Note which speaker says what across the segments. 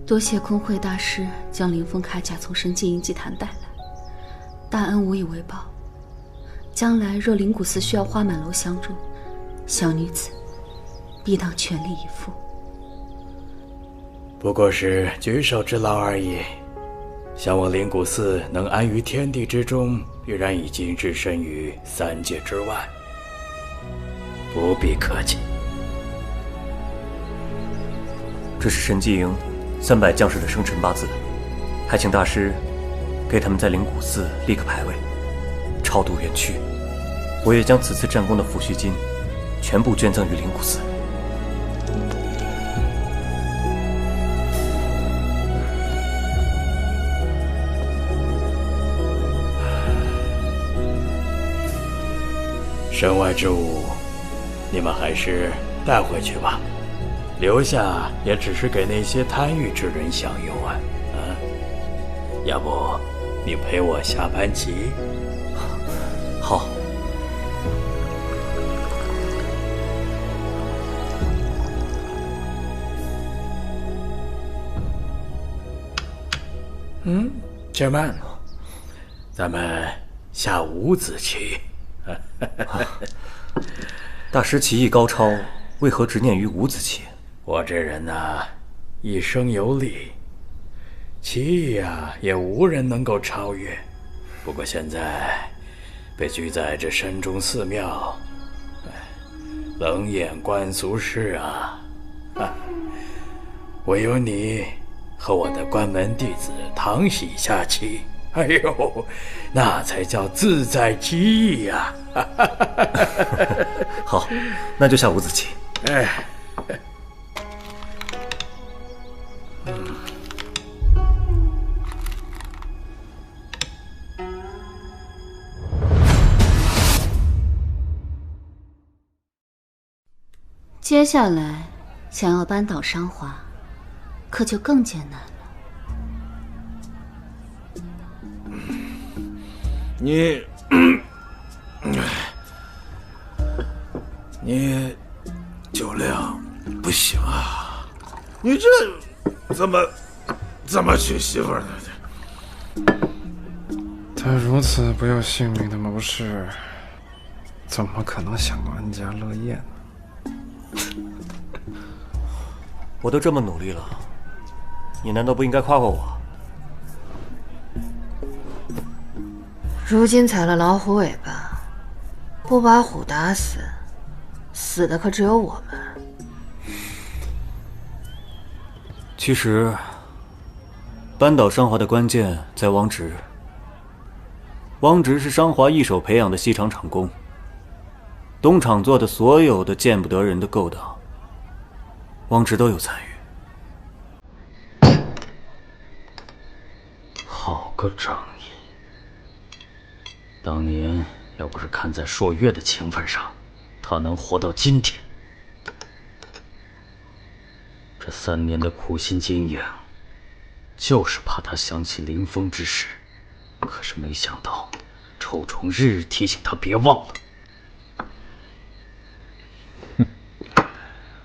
Speaker 1: 多谢空慧大师将灵峰铠甲从神境营祭坛带来，大恩无以为报。将来若灵谷寺需要花满楼相助，小女子必当全力以赴。
Speaker 2: 不过是举手之劳而已。想我灵谷寺能安于天地之中，必然已经置身于三界之外，不必客气。
Speaker 3: 这是神迹营300将士的生辰八字，还请大师给他们在灵谷寺立个牌位，超度冤屈。我也将此次战功的抚恤金全部捐赠于灵谷寺。
Speaker 2: 身外之物，你们还是带回去吧，留下也只是给那些贪欲之人享用啊！要不你陪我下盘棋？
Speaker 3: 好。
Speaker 2: 且慢，咱们下五子棋。
Speaker 3: 大师棋艺高超，为何执念于五子棋？
Speaker 2: 我这人呐，一生有理，棋艺呀也无人能够超越。不过现在被拘在这山中寺庙，冷眼观俗世啊！唯有你和我的关门弟子唐喜下棋，哎呦，那才叫自在棋艺呀！
Speaker 3: 好，那就下五子棋。
Speaker 1: 接下来想要扳倒商华，可就更艰难了。
Speaker 4: 你酒量不行啊！你这怎么娶媳妇儿的？
Speaker 5: 他如此不要性命的谋士，怎么可能享安家乐业呢？
Speaker 3: 我都这么努力了，你难道不应该夸夸我？
Speaker 6: 如今踩了老虎尾巴，不把虎打死，死的可只有我们。
Speaker 3: 其实，扳倒商华的关键在汪直。汪直是商华一手培养的西厂厂工，东厂做的所有的见不得人的勾当，汪直都有参与。
Speaker 7: 好个仗义！当年要不是看在朔月的情分上，他能活到今天。这3年的苦心经营，就是怕他想起林峰之事。可是没想到，臭虫日日提醒他别忘了。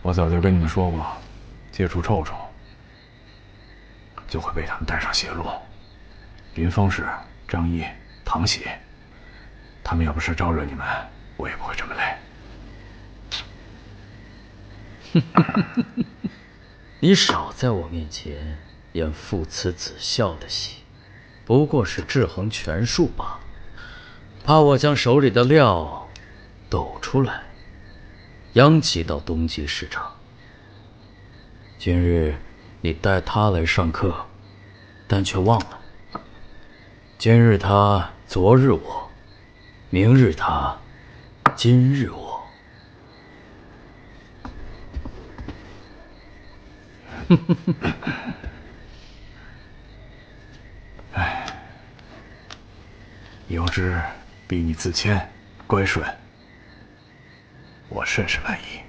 Speaker 8: 我早就跟你们说过，接触臭虫就会被他们带上邪路。林峰是张毅、唐喜，他们要不是招惹你们，我也不会这么累。
Speaker 7: 你少在我面前演父慈子孝的戏，不过是制衡权术罢了，怕我将手里的料抖出来，殃及到东极市场。今日你带他来上课，但却忘了，今日他，昨日我，明日他，今日我。
Speaker 8: 哎，有志逼你自谦，乖顺，我甚是满意。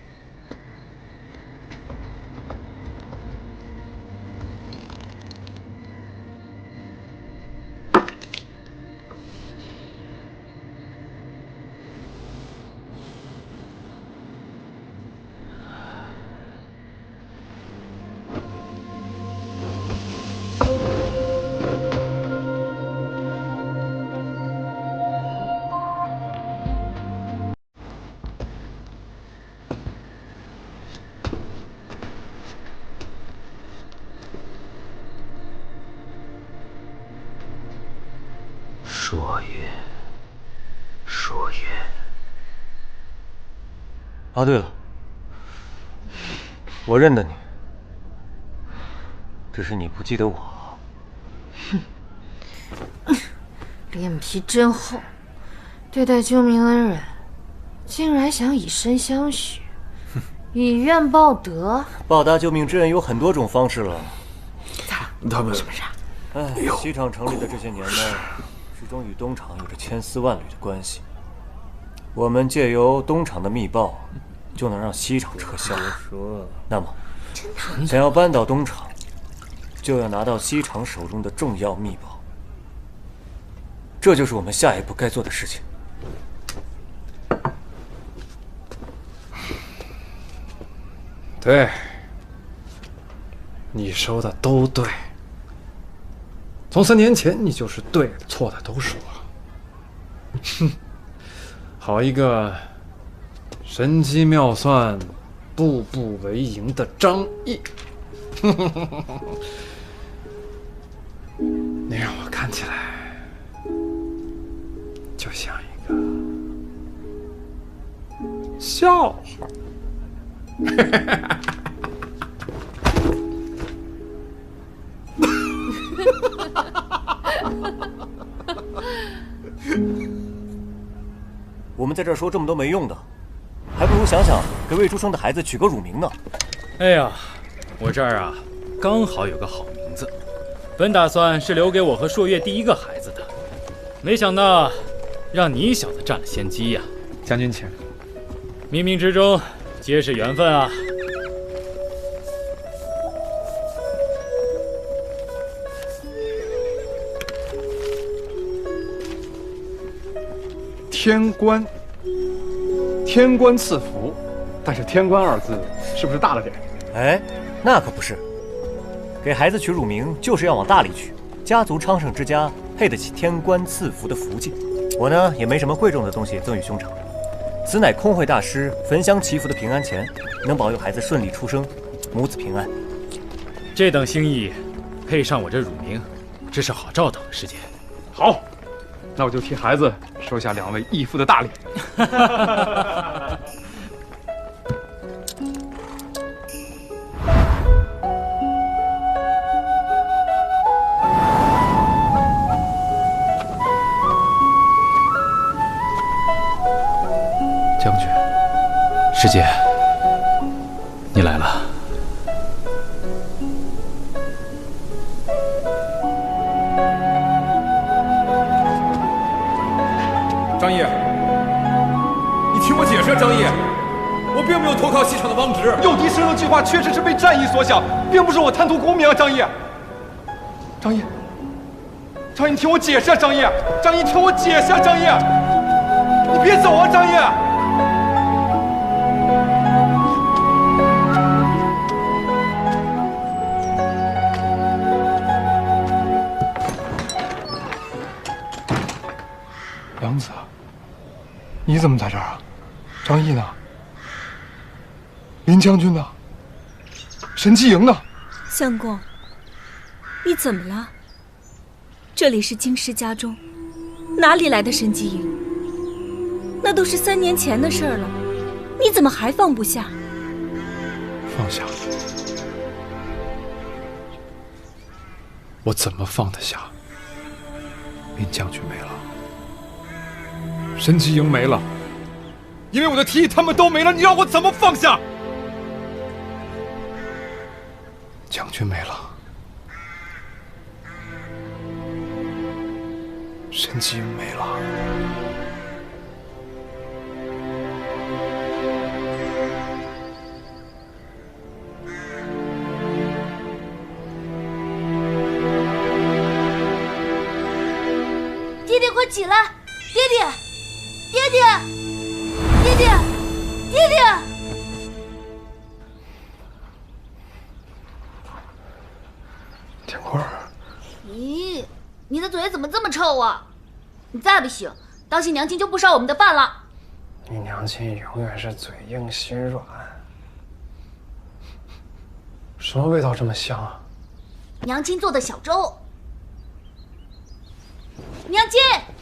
Speaker 7: 朔月，朔月。
Speaker 3: 啊，对了，我认得你，只是你不记得我。
Speaker 6: 哼，脸皮真厚，对待救命恩人，竟然想以身相许，以怨报德。
Speaker 3: 报答救命之恩有很多种方式了。
Speaker 4: 他们
Speaker 6: 什么事？
Speaker 3: 哎，西厂城里的这些年呢，始终与东厂有着千丝万缕的关系。我们借由东厂的密报，就能让西厂撤销。那么，想要扳倒东厂，就要拿到西厂手中的重要密报。这就是我们下一步该做的事情。
Speaker 5: 对，你说的都对。从3年前，你就是对的，错的都是我。哼，好一个神机妙算、步步为营的张毅！你让我看起来就像一个笑话。
Speaker 3: 我们在这儿说这么多没用的，还不如想想给未出生的孩子取个乳名呢。
Speaker 9: 哎呀，我这儿啊，刚好有个好名字，本打算是留给我和朔月第一个孩子的，没想到让你小子占了先机呀！
Speaker 5: 将军请。
Speaker 9: 冥冥之中皆是缘分啊！
Speaker 5: 天官，天官赐福，但是天官2字是不是大了点？
Speaker 3: 哎，那可不是，给孩子取乳名就是要往大里取，家族昌盛之家配得起天官赐福的福气。我呢也没什么贵重的东西赠与兄长，此乃空慧大师焚香祈福的平安钱，能保佑孩子顺利出生，母子平安。
Speaker 9: 这等心意，配上我这乳名，只是好兆头，师姐。
Speaker 5: 好，那我就替孩子收下2位义父的大礼。
Speaker 9: 将军，师姐，你来了。
Speaker 10: 张毅，你听我解释，张毅，我并没有投靠西厂的汪直。
Speaker 5: 诱敌深入计划确实是为战役所想，并不是我贪图功名啊，张毅。张毅，你听我解释啊，张毅，你听我解释啊，张毅，你别走啊，张毅。杨子，你怎么在这儿啊？张毅呢？林将军呢？神机营呢？
Speaker 11: 相公，你怎么了？这里是京师家中，哪里来的神机营？那都是3年前的事儿了，你怎么还放不下？
Speaker 5: 放下？我怎么放得下？林将军没了。神机营没了，因为我的提议他们都没了，你让我怎么放下？将军没了，神机营没了，
Speaker 12: 爹爹快起来！爹爹！爹爹，爹爹，爹爹！
Speaker 5: 天官儿，
Speaker 12: 咦，你的嘴怎么这么臭啊？你再不醒，当心娘亲就不烧我们的饭了。
Speaker 5: 你娘亲永远是嘴硬心软。什么味道这么香啊？
Speaker 12: 娘亲做的小粥。娘亲，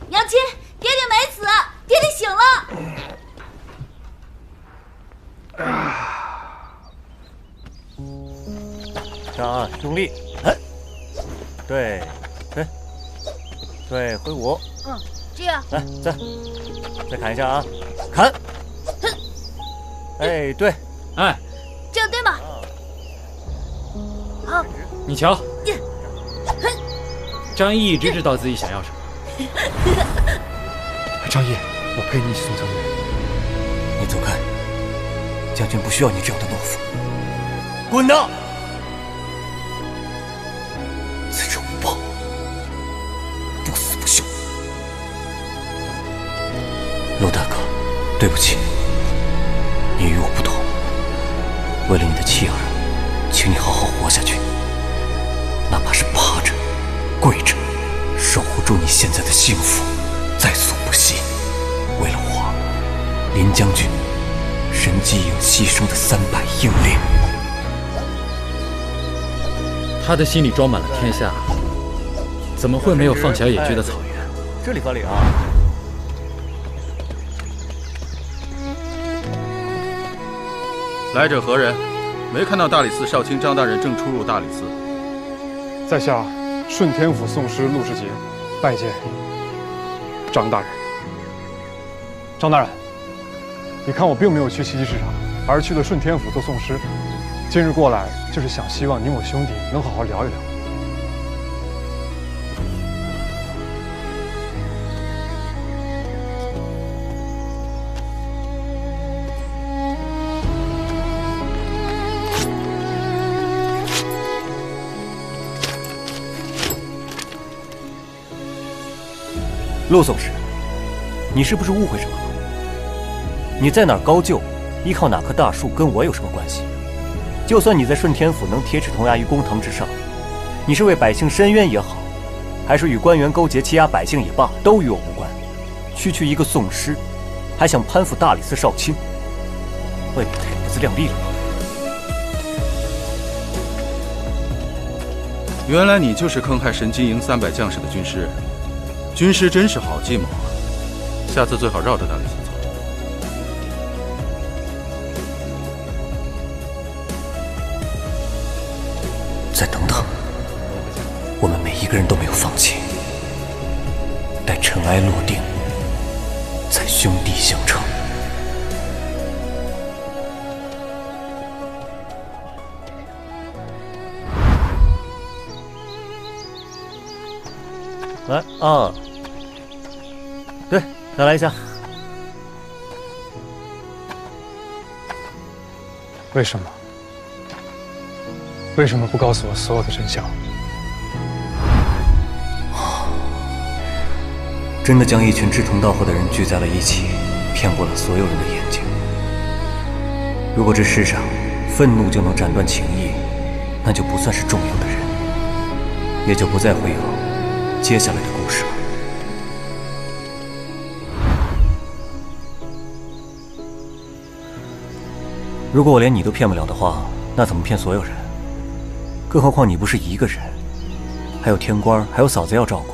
Speaker 12: 娘亲，爹爹没死，爹爹醒了。
Speaker 3: 上啊，用力！哎，对，对，挥舞。
Speaker 12: 这样。
Speaker 3: 来，再砍一下啊，砍！哎，对，
Speaker 9: 哎，
Speaker 12: 这样对吗？好，
Speaker 9: 你瞧，张毅一直知道自己想要什么。
Speaker 5: 张毅，我陪你一起送将军。
Speaker 3: 你走开，将军不需要你这样的懦夫。滚呐！此仇无报，不死不休。陆大哥，对不起，你与我不同。为了你的妻儿，请你好好活下去，哪怕是趴着、跪着，守护住你现在的幸福，在所不惜。为了我，林将军，神机营牺牲的300英烈。
Speaker 9: 他的心里装满了天下，怎么会没有放小野居的草原？
Speaker 3: 这里发令啊！
Speaker 13: 来者何人？没看到大理寺少卿张大人正出入大理寺。
Speaker 5: 在下顺天府宋师陆世杰，拜见张大人。张大人，你看我并没有去西岐市场，而去了顺天府做宋师。今日过来，就是想希望你我兄弟能好好聊一聊。
Speaker 3: 陆宋师，你是不是误会什么了？你在哪儿高就，依靠哪棵大树，跟我有什么关系？就算你在顺天府能铁齿铜牙于公堂之上，你是为百姓伸冤也好，还是与官员勾结欺压百姓也罢，都与我无关。区一个宋师，还想攀附大理寺少卿，未免太不自量力了吧？
Speaker 13: 原来你就是坑害神机营300将士的军师，军师真是好计谋啊！下次最好绕着大理寺走。
Speaker 3: 再等等，我们每一个人都没有放弃，待尘埃落定，再兄弟相称。来啊，对，再来一下。
Speaker 5: 为什么？为什么不告诉我所有的真相？
Speaker 3: 真的将一群志同道合的人聚在了一起，骗过了所有人的眼睛。如果这世上愤怒就能斩断情谊，那就不算是重要的人，也就不再会有接下来的故事了。如果我连你都骗不了的话，那怎么骗所有人？更何况你不是一个人，还有天官，还有嫂子要照顾，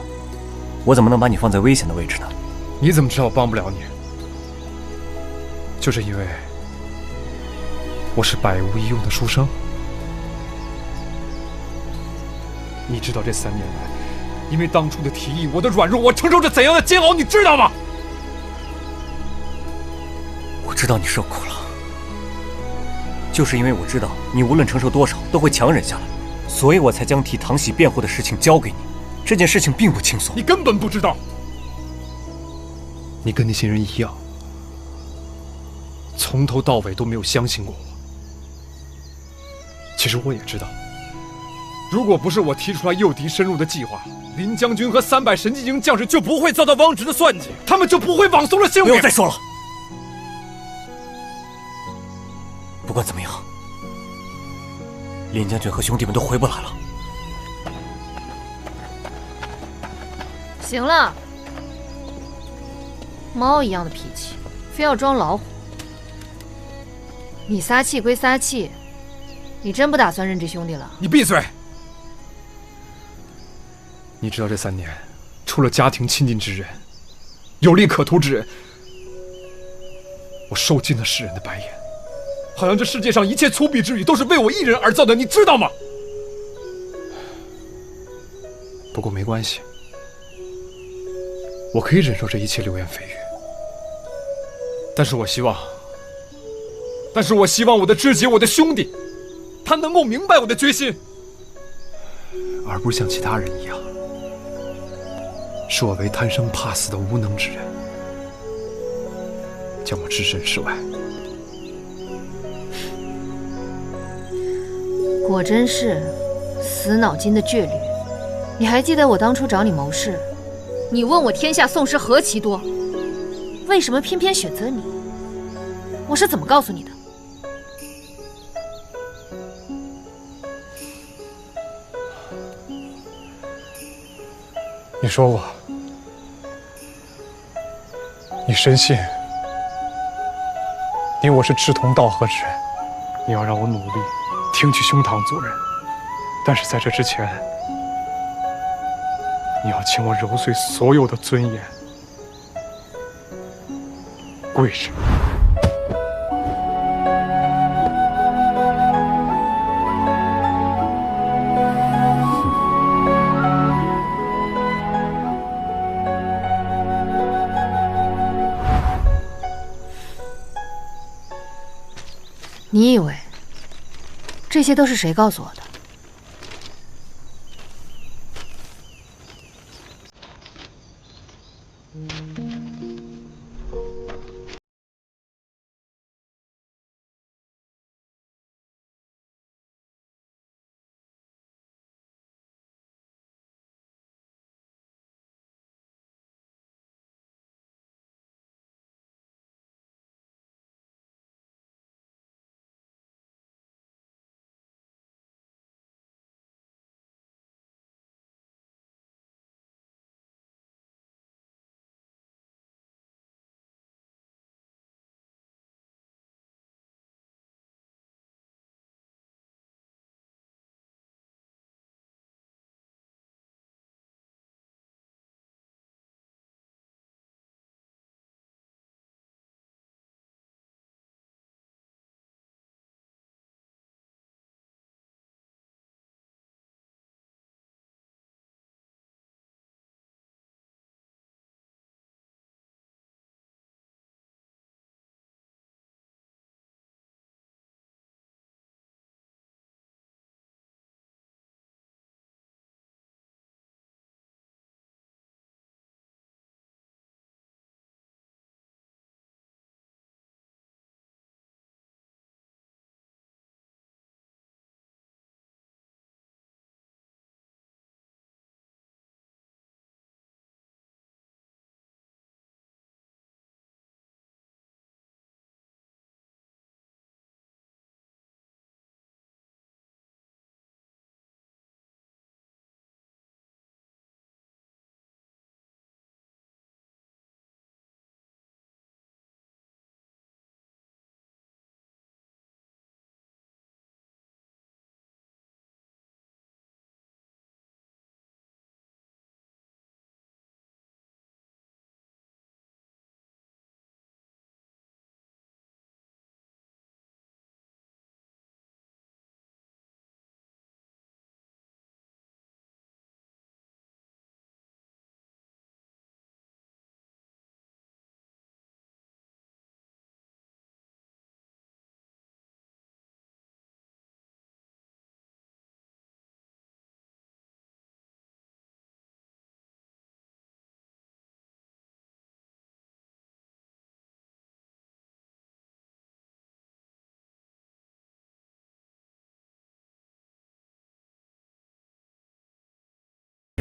Speaker 3: 我怎么能把你放在危险的位置呢？
Speaker 5: 你怎么知道我帮不了你？就是因为我是百无一用的书生。你知道这3年来，因为当初的提议，我的软弱，我承受着怎样的煎熬，你知道吗？
Speaker 3: 我知道你受苦了，就是因为我知道你无论承受多少都会强忍下来，所以我才将替唐喜辩护的事情交给你。这件事情并不轻松，
Speaker 5: 你根本不知道。你跟那些人一样，从头到尾都没有相信过我。其实我也知道，如果不是我提出来诱敌深入的计划，林将军和300神机营将士就不会遭到汪直的算计，他们就不会枉送了性命。
Speaker 3: 不用再说了。不管怎么样，林将军和兄弟们都回不来了。
Speaker 6: 行了，猫一样的脾气，非要装老虎。你撒气归撒气，你真不打算认这兄弟了？
Speaker 5: 你闭嘴！你知道这3年除了家庭亲近之人，有利可图之人，我受尽了世人的白眼，好像这世界上一切粗鄙之语都是为我一人而造的，你知道吗？不过没关系，我可以忍受这一切流言蜚语，但是我希望我的知己，我的兄弟，他能够明白我的决心，而不是像其他人一样，视我为贪生怕死的无能之人，将我置身事外。
Speaker 6: 果真是死脑筋的倔驴。你还记得我当初找你谋士，你问我天下宋诗何其多，为什么偏偏选择你？我是怎么告诉你的？
Speaker 5: 你说我，你深信你我是志同道合之人，你要让我努力挺起胸膛做人，但是在这之前，你要请我揉碎所有的尊严，跪着。
Speaker 6: 你以为这些都是谁告诉我的？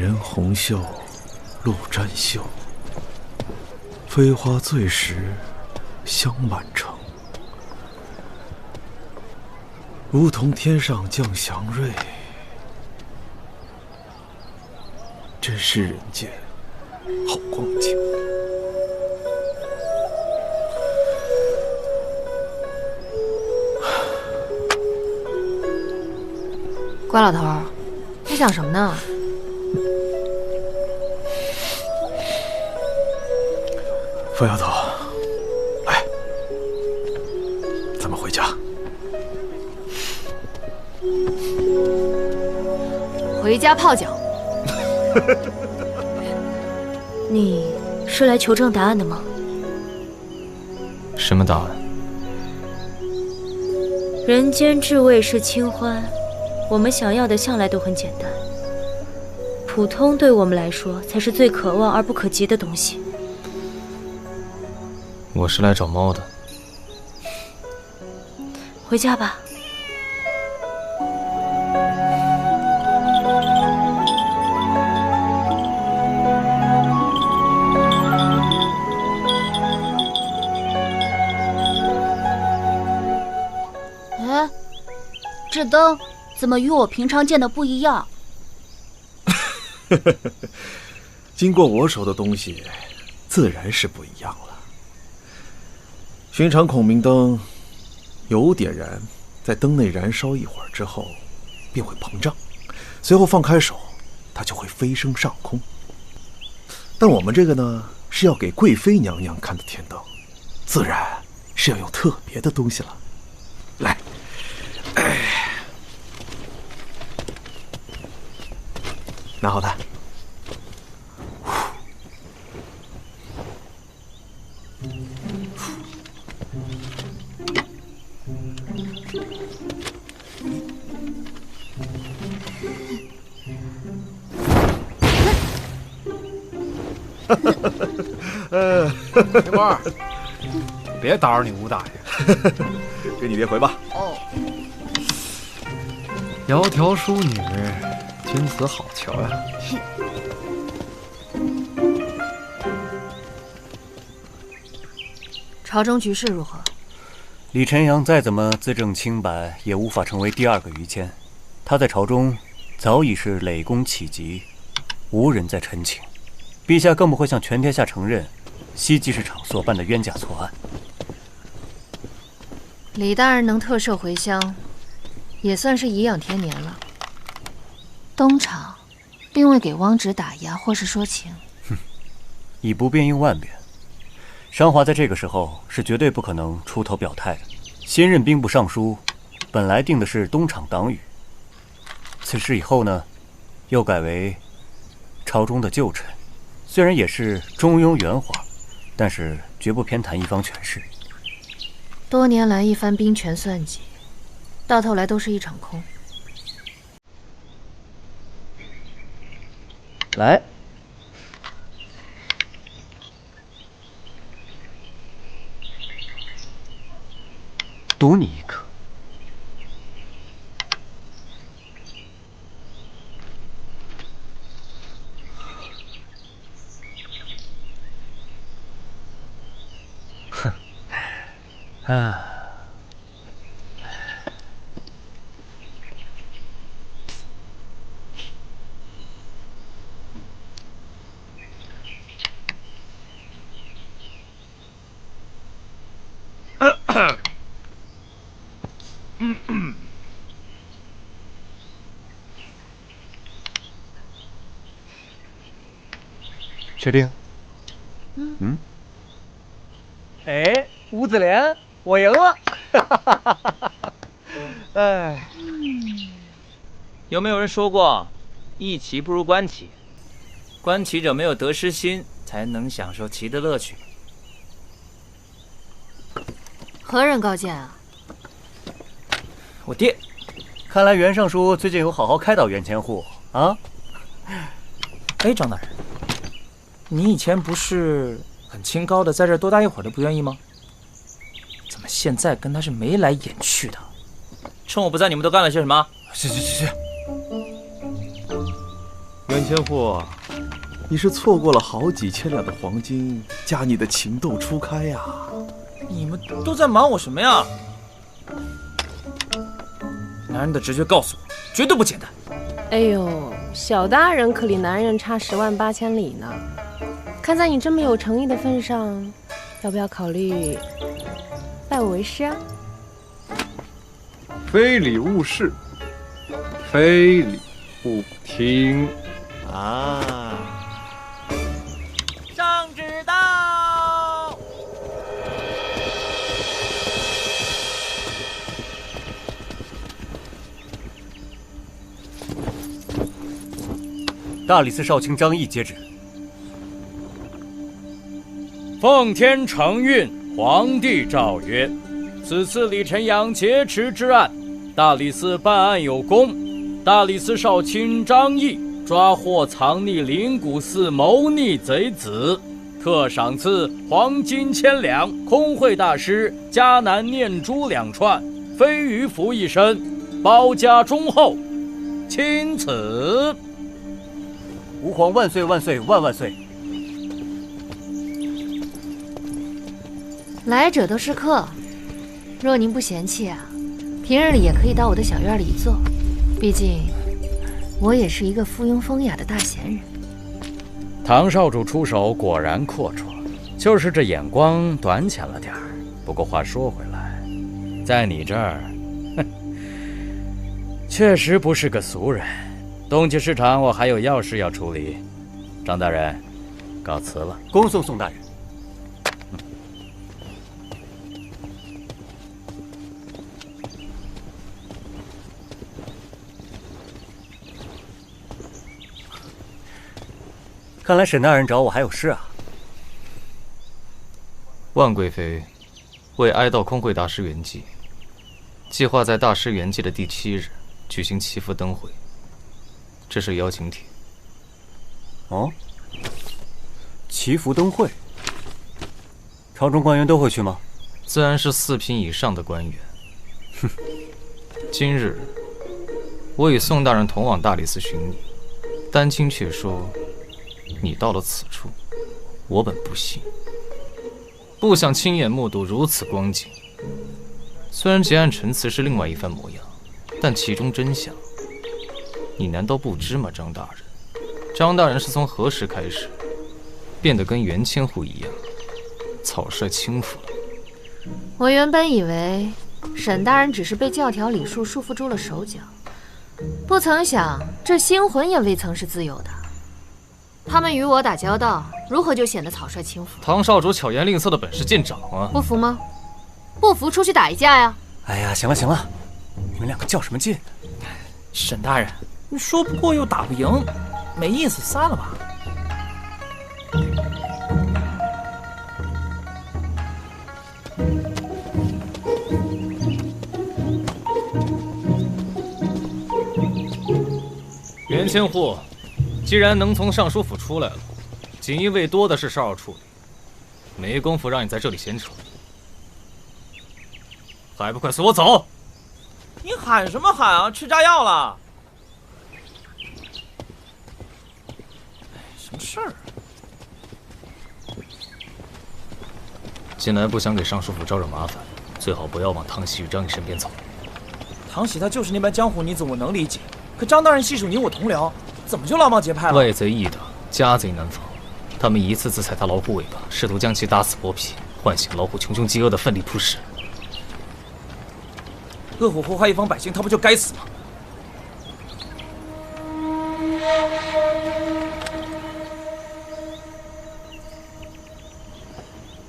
Speaker 4: 人红袖，露沾袖。飞花醉时，香满城。如同天上降祥瑞，真是人间好光景。
Speaker 6: 乖老头儿，你想什么呢？
Speaker 4: 凤丫头，来，咱们回家。
Speaker 6: 回家泡脚。
Speaker 11: 你是来求证答案的吗？
Speaker 5: 什么答案？
Speaker 11: 人间至味是清欢，我们想要的向来都很简单。普通对我们来说才是最可望而不可及的东西。
Speaker 5: 我是来找猫的。
Speaker 11: 回家吧。
Speaker 12: 哎，这灯怎么与我平常见的不一样？
Speaker 4: 经过我手的东西，自然是不一样了。寻常孔明灯，油点燃，在灯内燃烧一会儿之后，便会膨胀，随后放开手，它就会飞升上空。但我们这个呢，是要给贵妃娘娘看的天灯，自然是要有特别的东西了。来，拿好它。
Speaker 5: 铁官儿，别打扰你吴大爷，
Speaker 4: 跟你别回吧。
Speaker 12: 哦，
Speaker 5: 窈窕淑女，君子好逑呀。
Speaker 6: 朝中局势如何？
Speaker 3: 李晨阳再怎么自证清白，也无法成为第二个于谦。他在朝中早已是累功起级，无人再陈情。陛下更不会向全天下承认西极市场所办的冤假错案。
Speaker 6: 李大人能特赦回乡，也算是颐养天年了。
Speaker 1: 东厂并未给汪直打压或是说情。
Speaker 3: 以不变应万变，商华在这个时候是绝对不可能出头表态的。新任兵部尚书本来定的是东厂党羽，此事以后呢，又改为朝中的旧臣。虽然也是中庸圆滑，但是绝不偏袒一方权势。
Speaker 6: 多年来一番兵权算计，到头来都是一场空。
Speaker 3: 来，赌你一个。啊，确定？嗯。
Speaker 14: 哎，吴子莲，我赢了！哎，
Speaker 15: 有没有人说过，一棋不如观棋？观棋者没有得失心，才能享受棋的乐趣。
Speaker 6: 何人高见啊？
Speaker 15: 我爹。
Speaker 3: 看来袁尚书最近有好好开导袁千户啊。
Speaker 15: 哎，张大人，你以前不是很清高的，在这儿多待一会儿都不愿意吗？怎么现在跟他是眉来眼去的？趁我不在，你们都干了些什么？
Speaker 4: 去！袁千户，你是错过了好几千两的黄金，加你的情窦初开呀！
Speaker 15: 你们都在忙我什么呀？男人的直觉告诉我，绝对不简单。
Speaker 16: 哎呦，小大人可离男人差108000里呢。看在你这么有诚意的份上，要不要考虑拜我为师啊？
Speaker 5: 非礼勿视，非礼勿听
Speaker 15: 啊！上旨到！
Speaker 3: 大理寺少卿张毅接旨。
Speaker 2: 奉天承运，皇帝诏曰：此次李晨阳劫持之案，大理寺办案有功，大理寺少卿张毅抓获藏匿灵谷寺谋逆贼子，特赏赐黄金1000两，空会大师迦南念珠2串，飞鱼符1身，包家忠厚，钦此。
Speaker 3: 吾皇万岁万岁万万岁！
Speaker 6: 来者都是客，若您不嫌弃啊，平日里也可以到我的小院里一坐，毕竟我也是一个附庸风雅的大闲人。
Speaker 2: 唐少主出手果然阔绰，就是这眼光短浅了点儿。不过话说回来，在你这儿，确实不是个俗人。东极市场我还有要事要处理，张大人，告辞了。
Speaker 3: 恭送宋大人。看来沈大人找我还有事啊。
Speaker 17: 万贵妃为哀悼空慧大师圆寂，计划在大师圆寂的第7日举行祈福灯会，这是邀请帖。
Speaker 3: 哦，祈福灯会，朝中官员都会去吗？
Speaker 17: 自然是4品以上的官员。
Speaker 3: 哼，
Speaker 17: 今日我与宋大人同往大理寺寻你，丹青却说你到了此处，我本不信，不想亲眼目睹如此光景。虽然结案陈词是另外一番模样，但其中真相，你难道不知吗？张大人，张大人是从何时开始变得跟袁千户一样草率轻浮了？
Speaker 6: 我原本以为沈大人只是被教条礼数束缚住了手脚，不曾想这心魂也未曾是自由的。他们与我打交道，如何就显得草率轻浮？
Speaker 17: 唐少主巧言令色的本事见长啊！
Speaker 6: 不服吗？不服出去打一架呀！
Speaker 3: 哎呀，行了行了，你们两个较什么劲？
Speaker 15: 沈大人，你说不过又打不赢，没意思，散了吧。
Speaker 17: 袁千户，既然能从尚书府出来了，锦衣卫多的是事要处理，没工夫让你在这里闲扯，还不快随我走！
Speaker 15: 你喊什么喊啊？吃炸药了？什么事儿？
Speaker 17: 进来不想给尚书府招惹麻烦，最好不要往唐喜与张毅身边走。
Speaker 15: 唐喜他就是那般江湖女子，我能理解。可张大人细数你我同僚，怎么就狼冒节拍了？
Speaker 17: 外贼易打，家贼难防。他们一次次踩他老虎尾巴，试图将其打死剥皮，唤醒老虎穷凶极恶的奋力扑食。
Speaker 15: 恶虎祸害一方百姓，他不就该死吗？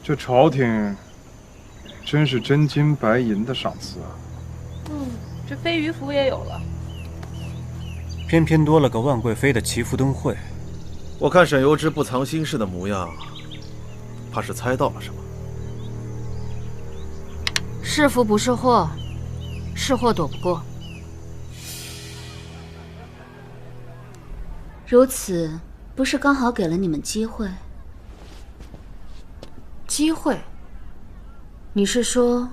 Speaker 5: 这朝廷真是真金白银的赏赐啊！
Speaker 16: 这飞鱼符也有了，
Speaker 3: 偏偏多了个万贵妃的祈福灯会。
Speaker 4: 我看沈攸之不藏心事的模样，怕是猜到了什么。
Speaker 6: 是福不是祸，是祸躲不过。
Speaker 1: 如此，不是刚好给了你们机会？
Speaker 6: 机会？你是说，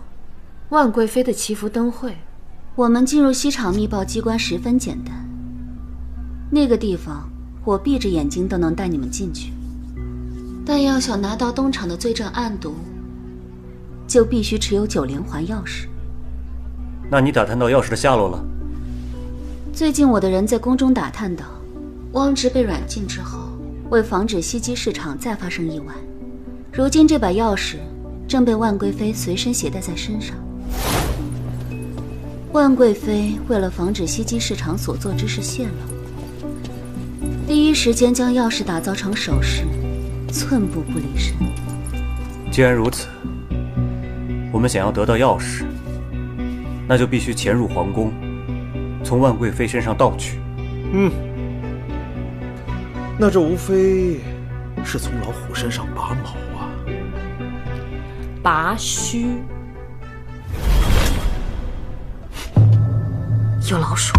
Speaker 6: 万贵妃的祈福灯会？
Speaker 1: 我们进入西厂密报机关十分简单，那个地方我闭着眼睛都能带你们进去，但要想拿到东厂的罪证案牍，就必须持有9连环钥匙。
Speaker 3: 那你打探到钥匙的下落了？
Speaker 1: 最近我的人在宫中打探到，汪直被软禁之后，为防止西极市场再发生意外，如今这把钥匙正被万贵妃随身携带在身上。万贵妃为了防止西极市场所做之事泄露，第一时间将钥匙打造成首饰，寸步不离身。
Speaker 3: 既然如此，我们想要得到钥匙，那就必须潜入皇宫，从万贵妃身上盗取。
Speaker 4: 那这无非是从老虎身上拔毛啊。
Speaker 16: 拔须。
Speaker 1: 有老鼠。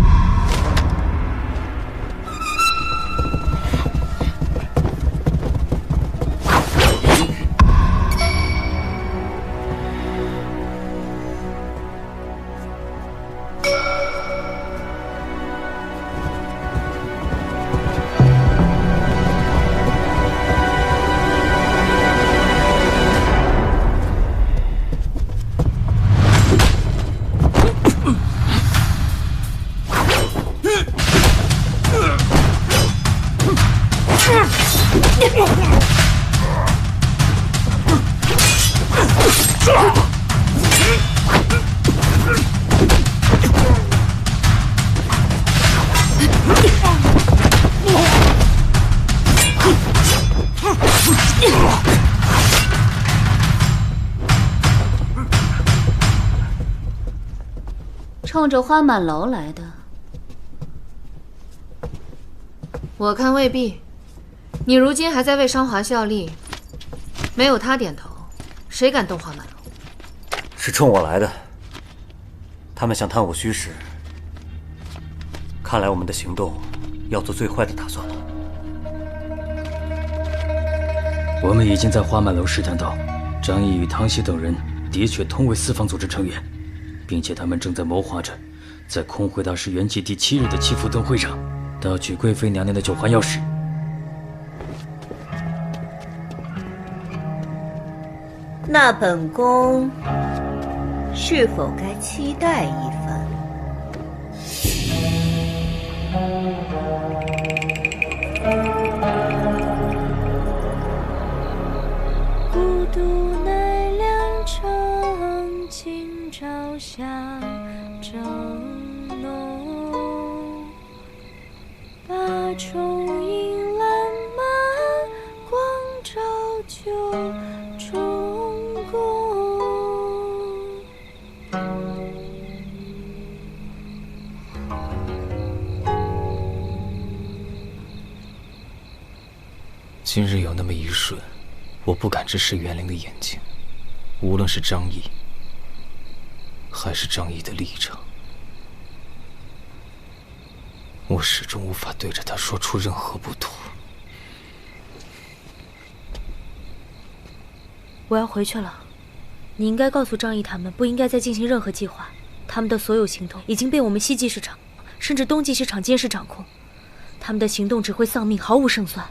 Speaker 12: 冲着花满楼来的？
Speaker 6: 我看未必。你如今还在为商华效力，没有他点头，谁敢动花满楼？
Speaker 3: 是冲我来的。他们想探我虚实，看来我们的行动要做最坏的打算了。
Speaker 7: 我们已经在花满楼试探到，张毅与唐喜等人的确同为四方组织成员，并且他们正在谋划着，在空会大师圆寂第7日的祈福灯会上盗取贵妃娘娘的9环钥匙。
Speaker 18: 那本宫是否该期待一番？
Speaker 19: 孤独奈良城，今朝下正浓。八重银兰马，光照九重宫。
Speaker 17: 今日有那么一瞬，我不敢直视袁灵的眼睛，无论是张毅，还是张毅的立场，我始终无法对着他说出任何不妥。
Speaker 11: 我要回去了，你应该告诉张毅他们，不应该再进行任何计划。他们的所有行动已经被我们西极市场，甚至东极市场监视掌控，他们的行动只会丧命，毫无胜算。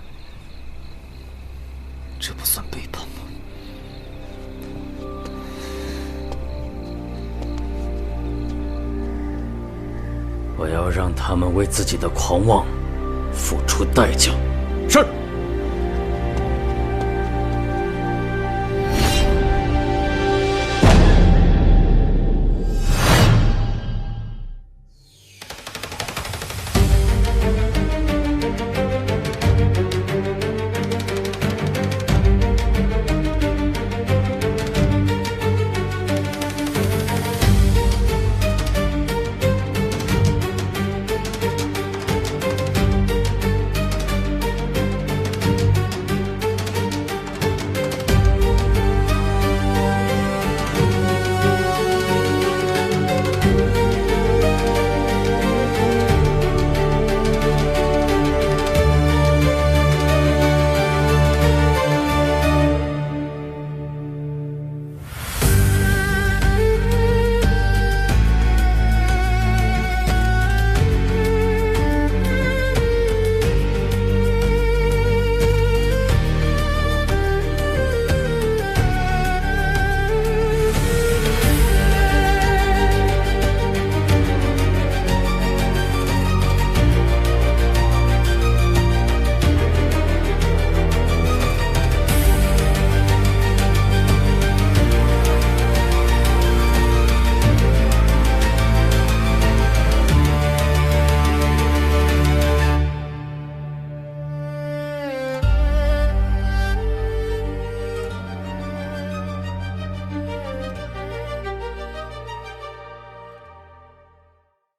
Speaker 17: 这不算背叛吗？
Speaker 7: 我要让他们为自己的狂妄付出代价。